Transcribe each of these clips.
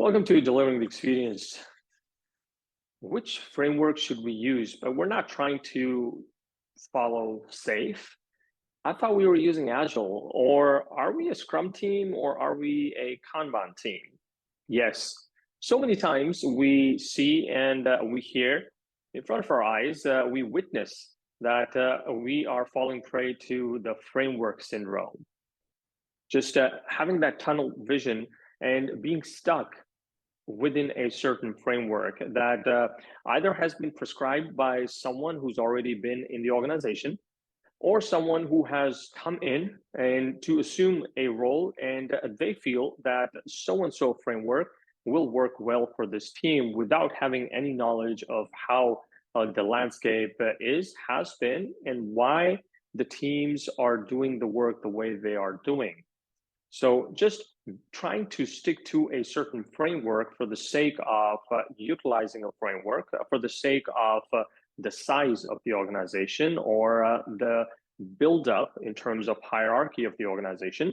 Welcome to Delivering the Experience. Which framework should we use? But we're not trying to follow SAFe. I thought we were using Agile, or are we a Scrum team, or are we a Kanban team? Yes, so many times we see and we hear in front of our eyes, we witness that we are falling prey to the framework syndrome. Just having that tunnel vision and being stuck within a certain framework that either has been prescribed by someone who's already been in the organization or someone who has come in and to assume a role and they feel that so-and-so framework will work well for this team without having any knowledge of how the landscape has been, and why the teams are doing the work the way they are doing. So just trying to stick to a certain framework for the sake of utilizing a framework, for the sake of the size of the organization or the build-up in terms of hierarchy of the organization.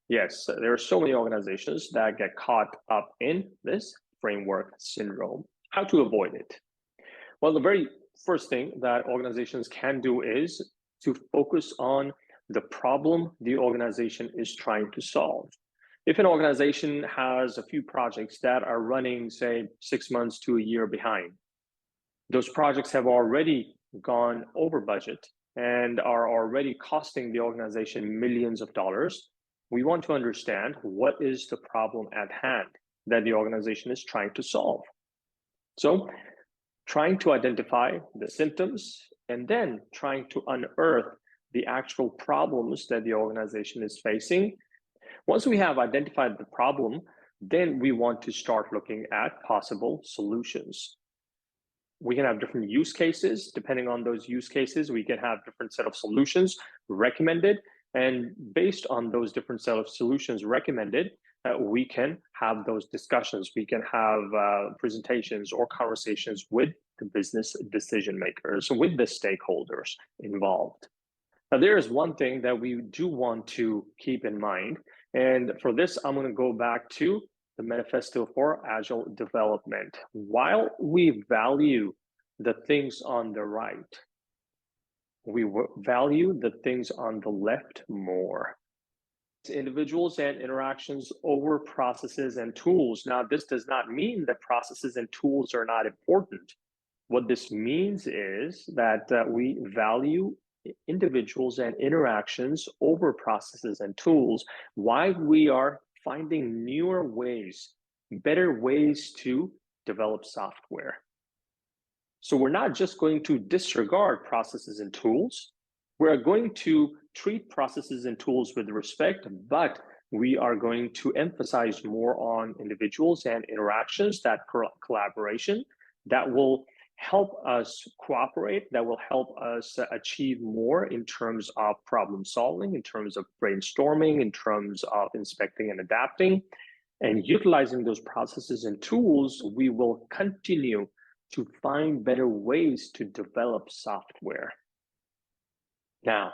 Yes, there are so many organizations that get caught up in this framework syndrome. How to avoid it? Well, the very first thing that organizations can do is to focus on the problem the organization is trying to solve. If an organization has a few projects that are running, say, 6 months to a year behind, those projects have already gone over budget and are already costing the organization millions of dollars. We want to understand what is the problem at hand that the organization is trying to solve. So, trying to identify the symptoms and then trying to unearth the actual problems that the organization is facing. Once we have identified the problem, then we want to start looking at possible solutions. We can have different use cases. Depending on those use cases, we can have different set of solutions recommended. And based on those different set of solutions recommended, we can have those discussions. We can have presentations or conversations with the business decision makers, with the stakeholders involved. Now, there is one thing that we do want to keep in mind. And for this, I'm going to go back to the Manifesto for Agile Development. While we value the things on the right, we value the things on the left more. Individuals and interactions over processes and tools. Now, this does not mean that processes and tools are not important. What this means is that we value individuals and interactions over processes and tools, while we are finding newer ways, better ways to develop software. So we're not just going to disregard processes and tools. We're going to treat processes and tools with respect, but we are going to emphasize more on individuals and interactions, that collaboration that will help us cooperate, that will help us achieve more in terms of problem solving, in terms of brainstorming, in terms of inspecting and adapting. And utilizing those processes and tools, we will continue to find better ways to develop software. Now,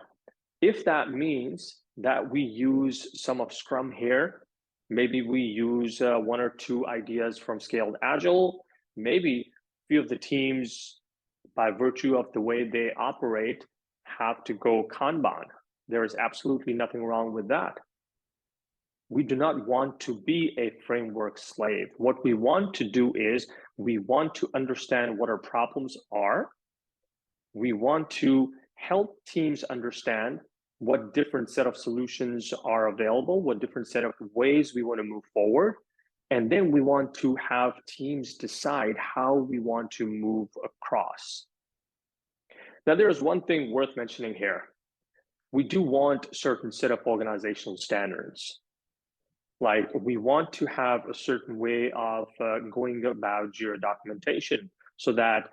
if that means that we use some of Scrum here, maybe we use one or two ideas from Scaled Agile, maybe few of the teams, by virtue of the way they operate, have to go Kanban. There is absolutely nothing wrong with that. We do not want to be a framework slave. What we want to do is we want to understand what our problems are. We want to help teams understand what different set of solutions are available, what different set of ways we want to move forward. And then we want to have teams decide how we want to move across. Now, there is one thing worth mentioning here. We do want a certain set of organizational standards. Like, we want to have a certain way of going about Jira documentation so that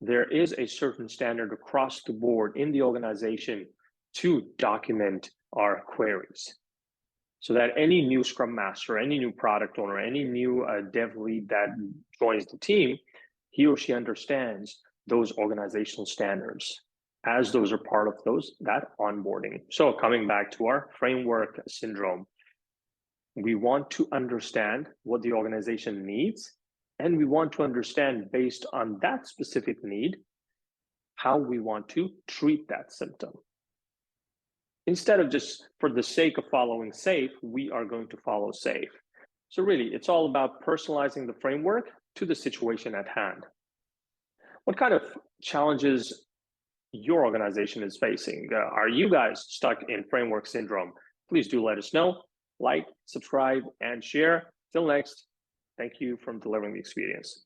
there is a certain standard across the board in the organization to document our queries, so that any new Scrum Master, any new product owner, any new dev lead that joins the team, he or she understands those organizational standards, as those are part of that onboarding. So coming back to our framework syndrome, We want to understand what the organization needs, and we want to understand, based on that specific need, how we want to treat that symptom. Instead of just for the sake of following SAFE, we are going to follow SAFE. So really, it's all about personalizing the framework to the situation at hand. What kind of challenges your organization is facing? Are you guys stuck in framework syndrome? Please do let us know. Like, subscribe, and share. Till next, thank you for delivering the experience.